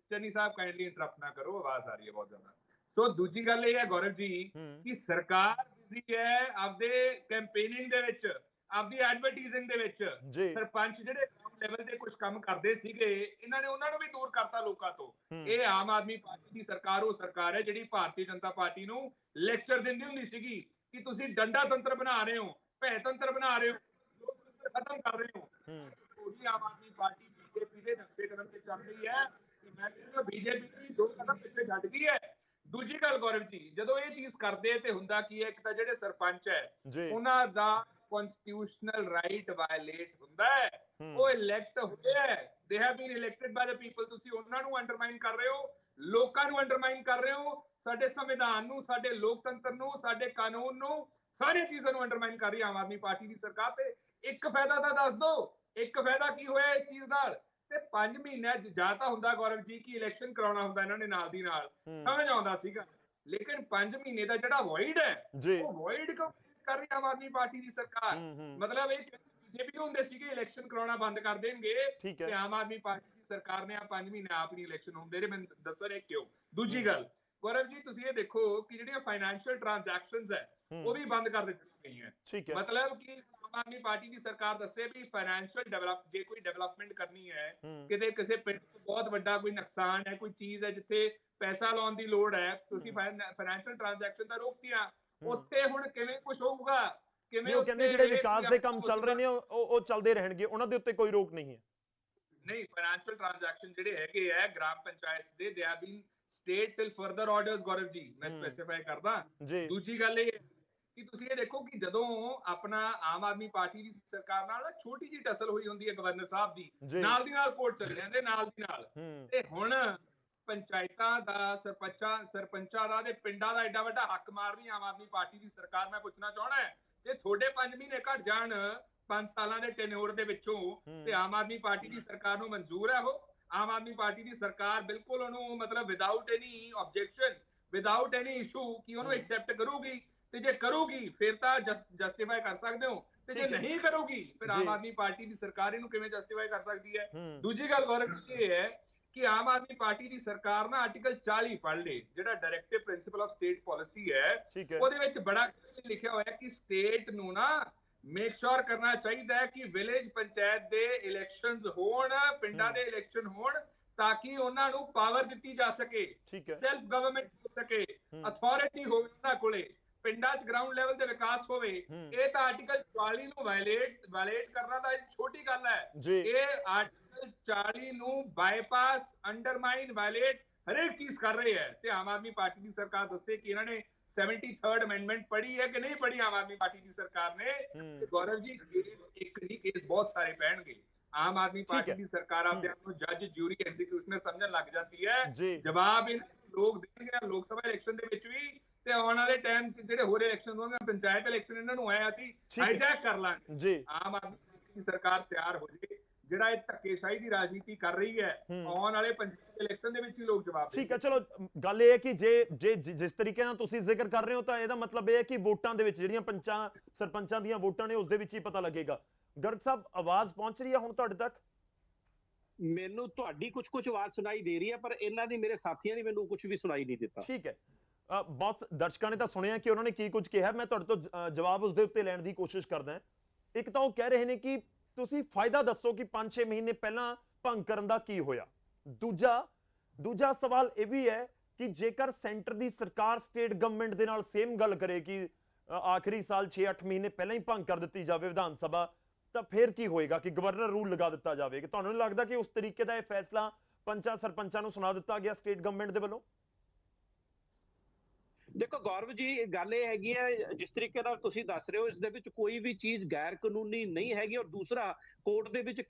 ਚੰਨੀ ਸਾਹਿਬ ਕਾਈਂਡਲੀ ਇੰਟਰਪਟ ਨਾ ਕਰੋ, ਆਵਾਜ਼ ਆ ਰਹੀ ਹੈ ਬਹੁਤ ਜ਼ਿਆਦਾ। ਸੋ ਦੂਜੀ ਗੱਲ ਇਹ ਹੈ ਗੌਰਵ ਜੀ ਕਿ ਸਰਕਾਰ ਬਿਜ਼ੀ ਹੈ ਆਪਦੇ ਕੈਂਪੇਨਿੰਗ ਦੇ ਵਿੱਚ, ਆਪਦੀ ਐਡਵਰਟਾਈਜ਼ਿੰਗ ਦੇ ਵਿੱਚ। ਸਰਪੰਚ ਜਿਹੜੇ ਗਰਾਊਂਡ ਲੈਵਲ ਤੇ ਕੁਝ ਕੰਮ ਕਰਦੇ ਸੀਗੇ, ਇਹਨਾਂ ਨੇ ਉਹਨਾਂ ਨੂੰ ਵੀ ਦੂਰ ਕਰਤਾ ਲੋਕਾਂ ਤੋਂ। ਇਹ ਆਮ ਆਦਮੀ ਪਾਰਟੀ ਦੀ ਸਰਕਾਰ ਉਹ ਸਰਕਾਰ ਹੈ ਜਿਹੜੀ ਭਾਰਤੀ ਜਨਤਾ ਪਾਰਟੀ ਨੂੰ ਲੈਕਚਰ ਦਿੰਦੀ ਹੁੰਦੀ ਸੀਗੀ ਕਿ ਤੁਸੀਂ ਡੰਡਾ ਤੰਤਰ ਬਣਾ ਰਹੇ ਹੋ, ਭੈ ਤੰਤਰ ਬਣਾ ਰਹੇ ਹੋ, ਲੋਕਤੰਤਰ ਖਤਮ ਕਰ ਰਹੇ ਹੋ। ਉਹੀ ਆਮ ਆਦਮੀ ਪਾਰਟੀ ਬੀਜੇਪੀ ਦੇ ਨਕਸ਼ੇ ਕਦਮ ਤੇ ਚੱਲ ਰਹੀ ਹੈ। ਮੈਂ ਕਹਿੰਦਾ ਬੀਜੇਪੀ ਵੀ 2 ਕਦਮ ਪਿੱਛੇ ਛੱਡ ਗਈ ਹੈ। ਦੂਜੀ ਗੱਲ ਗੌਰਵ ਜੀ, ਜਦੋਂ ਇਹ ਚੀਜ਼ ਕਰਦੇ ਤੇ ਹੁੰਦਾ ਕੀ ਹੈ, ਇੱਕ ਤਾਂ ਜਿਹੜੇ ਸਰਪੰਚ ਹੈ ਉਹਨਾਂ ਦਾ ਕਨਸਟੀਟਿਊਸ਼ਨਲ ਰਾਈਟ ਵਾਇਲੇਟ ਹੁੰਦਾ ਹੈ, ਉਹ ਇਲੈਕਟ ਹੋਏ ਹੈ, ਦੇ have bean elected by the people. ਤੁਸੀਂ ਉਹਨਾਂ ਨੂੰ ਅੰਡਰਮਾਈਨ ਕਰ ਰਹੇ ਹੋ, ਲੋਕਾਂ ਨੂੰ ਅੰਡਰਮਾਈਨ ਕਰ ਰਹੇ ਹੋ, ਸਾਡੇ ਸੰਵਿਧਾਨ ਨੂੰ, ਸਾਡੇ ਲੋਕਤੰਤਰ ਨੂੰ, ਸਾਡੇ ਕਾਨੂੰਨ ਨੂੰ, ਸਾਰੀਆਂ ਚੀਜ਼ਾਂ ਨੂੰ ਅੰਡਰਮਾਈਨ ਕਰ ਰਹੀ ਆਮ ਆਦਮੀ ਪਾਰਟੀ ਦੀ ਸਰਕਾਰ। ਤੇ ਇੱਕ ਫਾਇਦਾ ਤਾਂ ਦੱਸ ਦਿਓ, ਇੱਕ ਫਾਇਦਾ ਕੀ ਹੋਇਆ ਇਸ ਚੀਜ਼ ਨਾਲ? ਤੇ 5 ਮਹੀਨਿਆਂ ਜਾਂ ਤਾਂ ਹੁੰਦਾ ਗੌਰਵ ਜੀ ਕਿ ਇਲੈਕਸ਼ਨ ਕਰਾਉਣਾ ਹੁੰਦਾ ਇਹਨਾਂ ਨੇ ਨਾਲ ਦੀ ਨਾਲ, ਸਮਝ ਆਉਂਦਾ ਸੀਗਾ, ਲੇਕਿਨ 5 ਮਹੀਨੇ ਦਾ ਜਿਹੜਾ ਵੋਇਡ ਹੈ, ਉਹ ਵੋਇਡ ਕਿਉਂ ਕਰ ਰਹੀ ਆਮ ਆਦਮੀ ਪਾਰਟੀ ਦੀ ਸਰਕਾਰ? ਮਤਲਬ ਇਹ ਬੀਜੇਪੀ ਹੁੰਦੇ ਸੀਗੇ ਇਲੈਕਸ਼ਨ ਕਰਾਉਣਾ ਬੰਦ ਕਰ ਦੇਣਗੇ, ਤੇ ਆਮ ਆਦਮੀ ਪਾਰਟੀ ਦੀ ਸਰਕਾਰ ਨੇ ਆ 5 ਮਹੀਨੇ ਆਪ ਨਹੀਂ ਇਲੈਕਸ਼ਨ ਹੁੰਦੇ ਰਹੇ। ਮੈਨੂੰ ਦੱਸੋ ਇਹ ਕਿਉਂ? ਦੂਜੀ ਗੱਲ ਗੌਰਵ ਜੀ, ਤੁਸੀਂ ਇਹ ਦੇਖੋ ਕਿ ਜਿਹੜੀਆਂ ਫਾਈਨੈਂਸ਼ੀਅਲ ਟ੍ਰਾਂਜੈਕਸ਼ਨਸ ਹੈ ਉਹ ਵੀ ਬੰਦ ਕਰ ਦਿੱਤੀਆਂ ਗਈਆਂ। ਮਤਲਬ ਕਿ ਆਮ ਆਦਮੀ ਪਾਰਟੀ ਦੀ ਸਰਕਾਰ ਦੱਸੇ ਵੀ ਫਾਈਨੈਂਸ਼ੀਅਲ ਜੇ ਕੋਈ ਡਿਵੈਲਪਮੈਂਟ ਕਰਨੀ ਹੈ, ਕਿਤੇ ਕਿਸੇ ਪਿੰਡ 'ਚ ਬਹੁਤ ਵੱਡਾ ਕੋਈ ਨੁਕਸਾਨ ਹੈ, ਕੋਈ ਚੀਜ਼ ਹੈ ਜਿੱਥੇ ਪੈਸਾ ਲਾਉਣ ਦੀ ਲੋੜ ਹੈ, ਤੁਸੀਂ ਫਾਈਨੈਂਸ਼ੀਅਲ ਟ੍ਰਾਂਜੈਕਸ਼ਨ ਤਾਂ ਰੋਕਤੀਆਂ, ਉੱਥੇ ਹੁਣ ਕਿਵੇਂ ਕੁਝ ਹੋਊਗਾ? ਕਿਵੇਂ ਉਹ ਕਹਿੰਦੇ ਜਿਹੜੇ ਵਿਕਾਸ ਦੇ ਕੰਮ ਚੱਲ ਰਹੇ ਨੇ ਉਹ ਚੱਲਦੇ ਰਹਿਣਗੇ, ਉਹਨਾਂ ਦੇ ਉੱਤੇ ਕੋਈ ਰੋਕ ਨਹੀਂ ਹੈ। ਨਹੀਂ, ਫਾਈਨੈਂਸ਼ੀਅਲ ਟ੍ਰਾਂਜੈਕਸ਼ਨ ਜਿਹੜੇ ਹੈਗੇ ਆ ਗ੍ਰਾਮ ਪੰਚਾਇਤ ਦੇ, they have been stayed till further orders. Gaurav ji, ਮੈਂ ਸਪੈਸੀਫਾਈ ਕਰਦਾ। ਦੂਜੀ ਗੱਲ ਇਹ ਕਿ ਤੁਸੀਂ ਇਹ ਦੇਖੋ ਕਿ ਜਦੋਂ ਆਪਣਾ ਆਮ ਆਦਮੀ ਪਾਰਟੀ ਦੀ ਸਰਕਾਰ ਨਾਲ ਛੋਟੀ ਜਿਹੀ ਟਸਲ ਹੋਈ ਹੁੰਦੀ ਹੈ ਗਵਰਨਰ ਸਾਹਿਬ ਦੀ, ਨਾਲ ਦੀ ਨਾਲ ਕੋਰਟ ਚਲੇ ਜਾਂਦੇ, ਨਾਲ ਦੀ ਨਾਲ। ਤੇ ਹੁਣ ਪੰਚਾਇਤਾਂ ਦਾ, ਸਰਪੰਚਾਂ ਦਾ ਤੇ ਪਿੰਡਾਂ ਦਾ ਐਡਾ ਵੱਡਾ ਹੱਕ ਮਾਰਨੀ ਆਮ ਆਦਮੀ ਪਾਰਟੀ ਦੀ ਸਰਕਾਰ। ਮੈਂ ਪੁੱਛਣਾ ਚਾਹਣਾ ਹੈ, ਜੇ ਤੁਹਾਡੇ 5 ਮਹੀਨੇ ਘਟ ਜਾਣ 5 ਸਾਲਾਂ ਦੇ ਟੈਨਿਓਰ ਦੇ ਵਿੱਚੋਂ, ਤੇ ਆਮ ਆਦਮੀ ਪਾਰਟੀ ਦੀ ਸਰਕਾਰ ਨੂੰ ਮਨਜ਼ੂਰ ਹੈ ਉਹ? ਆਮ ਆਦਮੀ ਪਾਰਟੀ ਦੀ ਸਰਕਾਰ ਬਿਲਕੁਲ ਉਹਨੂੰ ਮਤਲਬ without any objection, without any issue ਕਿ ਉਹਨੂੰ ਐਕਸੈਪਟ ਕਰੂਗੀ? ਤੇ ਜੇ ਕਰੂਗੀ ਫਿਰ ਤਾਂ ਜਸਟੀਫਾਈ ਕਰ ਸਕਦੇ ਹੋ, ਤੇ ਜੇ ਨਹੀਂ ਕਰੂਗੀ ਫਿਰ ਆਮ ਆਦਮੀ ਪਾਰਟੀ ਦੀ ਸਰਕਾਰ ਇਹਨੂੰ ਕਿਵੇਂ ਜਸਟੀਫਾਈ ਕਰ ਸਕਦੀ ਹੈ? ਦੂਜੀ ਗੱਲ ਗੌਰਵ ਜੀ ਇਹ ਹੈ ਕਿ ਆਮ ਆਦਮੀ ਪਾਰਟੀ ਦੀ ਸਰਕਾਰ ਨਾ ਆਰਟੀਕਲ 40 ਪੜ੍ਹ ਲੇ, ਜਿਹੜਾ directive principal of state policy ਹੈ, ਉਹਦੇ ਵਿੱਚ ਬੜਾ ਲਿਖਿਆ ਹੋਇਆ ਕਿ ਸਟੇਟ ਨੂੰ ਨਾ ਮੇਕ ਸ਼ੋਰ ਕਰਨਾ ਚਾਹੀਦਾ ਹੈ ਕਿ ਵਿਲੇਜ ਪੰਚਾਇਤ ਦੇ ਇਲੈਕਸ਼ਨਸ ਹੋਣ, ਪਿੰਡਾਂ ਦੇ ਇਲੈਕਸ਼ਨ ਹੋਣ, ਤਾਂ ਕਿ ਉਹਨਾਂ ਨੂੰ ਪਾਵਰ ਦਿੱਤੀ ਜਾ ਸਕੇ, ਸੈਲਫ ਗਵਰਨਮੈਂਟ ਹੋ ਸਕੇ, ਅਥਾਰਟੀ ਹੋਵੇ ਉਹਨਾਂ ਕੋਲੇ, ਪਿੰਡਾਂ 'ਚ ਗਰਾਊਂਡ ਲੈਵਲ ਤੇ ਵਿਕਾਸ ਹੋਵੇ। ਇਹ ਤਾਂ ਆਰਟੀਕਲ 40 ਨੂੰ ਵਾਇਲੇਟ ਕਰਨਾ ਤਾਂ ਛੋਟੀ ਗੱਲ ਹੈ। ਇਹ ਆਰਟੀਕਲ 40 ਨੂੰ ਬਾਈਪਾਸ, ਅੰਡਰਮਾਈਨ, ਵਾਇਲੇਟ ਹਰੇਕ ਚੀਜ਼ ਕਰ ਰਹੇ ਹੈ। ਤੇ ਆਮ ਆਦਮੀ ਪਾਰਟੀ ਦੀ ਸਰਕਾਰ ਦੱਸੇ ਕਿ ਇਹਨਾਂ ਨੇ 73rd ਅਮੈਂਡਮੈਂਟ ਪੜ੍ਹੀ ਹੈ ਕਿ ਨਹੀਂ ਪੜ੍ਹੀ ਆਮ ਆਦਮੀ ਪਾਰਟੀ ਦੀ ਸਰਕਾਰ ਨੇ? ਤੇ ਗੌਰਵ ਜੀ, ਇੱਕ ਨਹੀਂ ਕੇਸ ਬਹੁਤ ਸਾਰੇ ਪੈਣਗੇ। ਆਮ ਆਦਮੀ ਪਾਰਟੀ ਦੀ ਸਰਕਾਰ ਆਪਦੇ ਆਪ ਨੂੰ ਜੱਜ, ਜੂਰੀ, ਐਗਜ਼ੀਕਿਊਟਰ ਸਮਝਣ ਲੱਗ ਜਾਂਦੀ ਹੈ। ਜਵਾਬ ਲੋਕ ਦੇਣਗੇ ਲੋਕ ਸਭਾ ਇਲੈਕਸ਼ਨ ਦੇ ਵਿੱਚ ਵੀ, ਤੇ ਆਉਣ ਵਾਲੇ ਟਾਈਮ 'ਚ ਜਿਹੜੇ ਹੋਰ ਇਲੈਕਸ਼ਨ ਹੋਣਗੇ, ਪੰਚਾਇਤ ਇਲੈਕਸ਼ਨ, ਇਹਨਾਂ ਨੂੰ ਆਇਆ ਅਸੀਂ ਹਾਈਜੈਕ ਕਰ ਲਾਂਗੇ। ਆਮ ਆਦਮੀ ਪਾਰਟੀ ਦੀ ਸਰਕਾਰ ਤਿਆਰ ਹੋ ਜਾਏ। ਜਿਹੜਾ ਇਹ ਧੱਕੇਸ਼ਾਹੀ ਦੀ ਰਾਜਨੀਤੀ ਕਰ ਰਹੀ ਹੈ, ਆਉਣ ਵਾਲੇ ਪੰਚਾਇਤ ਇਲੈਕਸ਼ਨ ਦੇ ਵਿੱਚ ਹੀ ਲੋਕ ਜਵਾਬ ਦੇਣਗੇ। ਠੀਕ ਹੈ, ਚਲੋ ਗੱਲ ਇਹ ਹੈ ਕਿ ਜੇ ਜਿਸ ਤਰੀਕੇ ਨਾਲ ਤੁਸੀਂ ਜ਼ਿਕਰ ਕਰ ਰਹੇ ਹੋ ਤਾਂ ਇਹਦਾ ਮਤਲਬ ਇਹ ਹੈ ਕਿ ਵੋਟਾਂ ਦੇ ਵਿੱਚ ਜਿਹੜੀਆਂ ਸਰਪੰਚਾਂ ਦੀਆਂ ਵੋਟਾਂ ਨੇ ਉਸ ਦੇ ਵਿੱਚ ਹੀ ਪਤਾ ਲੱਗੇਗਾ। ਗਰਗ ਸਾਹਿਬ, ਆਵਾਜ਼ ਪਹੁੰਚ ਰਹੀ ਹੈ ਹੁਣ ਤੁਹਾਡੇ ਤੱਕ? ਮੈਨੂੰ ਤੁਹਾਡੀ ਕੁਝ ਆਵਾਜ਼ ਸੁਣਾਈ ਦੇ ਰਹੀ ਹੈ, ਪਰ ਇਹਨਾਂ ਦੀ, ਮੇਰੇ ਸਾਥੀਆਂ ਦੀ ਮੈਨੂੰ ਕੁਝ ਵੀ ਸੁਣਾਈ ਨਹੀਂ ਦਿੱਤਾ। ਠੀਕ ਹੈ, ਬਹੁਤ ਦਰਸ਼ਕਾਂ ਨੇ ਤਾਂ ਸੁਣਿਆ ਕਿ ਉਹਨਾਂ ਨੇ ਕੀ ਕੁਝ ਕਿਹਾ। ਮੈਂ ਤੁਹਾਡੇ ਤੋਂ ਜਵਾਬ ਉਸ ਦੇ ਉੱਤੇ ਲੈਣ ਦੀ ਕੋਸ਼ਿਸ਼ ਕਰਦਾ। ਇੱਕ ਤਾਂ ਉਹ ਕਹਿ ਰਹੇ ਨੇ ਕਿ ਤੁਸੀਂ ਫਾਇਦਾ ਦੱਸੋ ਕਿ 5-6 ਮਹੀਨੇ ਪਹਿਲਾਂ ਭੰਗ ਕਰਨ ਦਾ ਕੀ ਹੋਇਆ। ਦੂਜਾ ਸਵਾਲ ਇਹ ਵੀ ਹੈ ਕਿ ਜੇਕਰ ਸੈਂਟਰ ਦੀ ਸਰਕਾਰ ਸਟੇਟ ਗਵਰਨਮੈਂਟ ਦੇ ਨਾਲ ਸੇਮ ਗੱਲ ਕਰੇ ਕਿ ਆਖਰੀ ਸਾਲ 6-8 ਮਹੀਨੇ ਪਹਿਲਾਂ ਹੀ ਭੰਗ ਕਰ ਦਿੱਤੀ ਜਾਵੇ ਵਿਧਾਨ ਸਭਾ, ਤਾਂ ਫਿਰ ਕੀ ਹੋਏਗਾ ਕਿ ਗਵਰਨਰ ਰੂਲ ਲਗਾ ਦਿੱਤਾ ਜਾਵੇ? ਕਿ ਤੁਹਾਨੂੰ ਲੱਗਦਾ ਕਿ ਉਸ ਤਰੀਕੇ ਦਾ ਇਹ ਫੈਸਲਾ ਪੰਚਾਂ ਸਰਪੰਚਾਂ ਨੂੰ ਸੁਣਾ ਦਿੱਤਾ ਗਿਆ ਸਟੇਟ ਗਵਰਨਮੈਂਟ ਦੇ ਵੱਲੋਂ? ਦੇਖੋ ਗੌਰਵ ਜੀ, ਗੱਲ ਇਹ ਹੈਗੀ ਹੈ, ਜਿਸ ਤਰੀਕੇ ਨਾਲ ਤੁਸੀਂ ਦੱਸ ਰਹੇ ਹੋ, ਇਸ ਦੇ ਵਿੱਚ ਕੋਈ ਵੀ ਚੀਜ਼ ਗੈਰ ਕਾਨੂੰਨੀ ਨਹੀਂ ਹੈਗੀ। ਔਰ ਦੂਸਰਾ, ਕੋਰਟ ਦੇ ਵਿੱਚ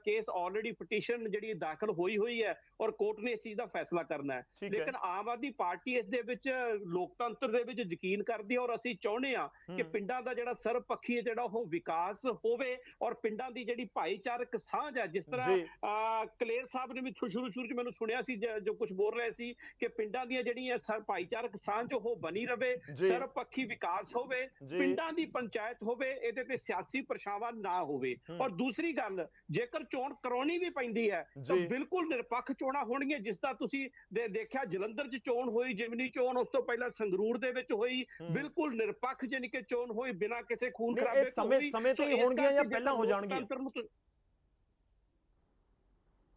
ਕੇਸ ਆਲਰੇਡੀ ਪਟੀਸ਼ਨ ਜਿਹੜੀ ਦਾਖਲ ਹੋਈ ਹੈ, ਔਰ ਕੋਰਟ ਨੇ ਇਸ ਚੀਜ਼ ਦਾ ਫੈਸਲਾ ਕਰਨਾ ਹੈ। ਲੇਕਿਨ ਆਮ ਆਦਮੀ ਪਾਰਟੀ ਇਸ ਦੇ ਵਿੱਚ ਲੋਕਤੰਤਰ ਦੇ ਵਿੱਚ ਯਕੀਨ ਕਰਦੀ ਹੈ, ਔਰ ਅਸੀਂ ਚਾਹੁੰਦੇ ਹਾਂ ਕਿ ਪਿੰਡਾਂ ਦਾ ਜਿਹੜਾ ਸਰਬਪੱਖੀ ਜਿਹੜਾ ਉਹ ਵਿਕਾਸ ਹੋਵੇ, ਔਰ ਪਿੰਡਾਂ ਦੀ ਜਿਹੜੀ ਭਾਈਚਾਰਕ ਸਾਂਝ ਹੈ, ਜਿਸ ਤਰ੍ਹਾਂ ਕਲੇਰ ਸਾਹਿਬ ਨੇ ਵੀ ਸ਼ੁਰੂ 'ਚ ਮੈਨੂੰ ਸੁਣਿਆ ਸੀ ਜੋ ਕੁਝ ਬੋਲ ਰਹੇ ਸੀ ਕਿ ਪਿੰਡਾਂ ਦੀਆਂ ਜਿਹੜੀਆਂ ਭਾਈਚਾਰਕ ਸਾਂਝ ਉਹ ਬਣੀ ਰਵੇ, ਸਰਬਪੱਖੀ ਵਿਕਾਸ ਹੋਵੇ, ਪਿੰਡਾਂ ਦੀ ਪੰਚਾਇਤ ਹੋਵੇ, ਇਹਦੇ ਤੇ ਸਿਆਸੀ ਪਰਛਾਵਾਂ ਨਾ ਹੋਵੇ। ਔਰ ਦੂਸਰੀ ਗੱਲ, ਜੇਕਰ ਚੋਣ ਕਰਾਉਣੀ ਵੀ ਪੈਂਦੀ ਹੈ ਤਾਂ ਬਿਲਕੁਲ ਨਿਰਪੱਖ ਚੋਣਾਂ ਹੋਣਗੀਆਂ। ਜਿਸ ਦਾ ਤੁਸੀਂ ਦੇਖਿਆ ਜਲੰਧਰ 'ਚ ਚੋਣ ਹੋਈ, ਜਿਮਨੀ ਚੋਣ, ਉਸ ਤੋਂ ਪਹਿਲਾਂ ਸੰਗਰੂਰ ਦੇ ਵਿੱਚ ਹੋਈ, ਬਿਲਕੁਲ ਨਿਰਪੱਖ ਜਾਨੀ ਕਿ ਚੋਣ ਹੋਈ, ਬਿਨਾਂ ਕਿਸੇ ਖੂਨ ਖਰਾਬੇ ਤੋਂ ਹੋਈ। ਸਮੇਂ ਤੇ ਹੀ ਹੋਣਗੀਆਂ ਜਾਂ ਪਹਿਲਾਂ ਹੋ ਜਾਣਗੀਆਂ?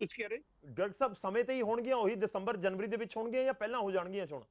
ਤੁਸੀਂ ਕਹਿ ਰਹੇ ਗਰਗ ਸਾਹਿਬ, ਸਮੇਂ ਤੇ ਹੀ ਹੋਣਗੀਆਂ, ਉਹੀ ਦਸੰਬਰ ਜਨਵਰੀ ਦੇ ਵਿੱਚ ਹੋਣਗੀਆਂ ਜਾਂ ਪਹਿਲਾਂ ਹੋ ਜਾਣਗੀਆਂ ਚੋਣ?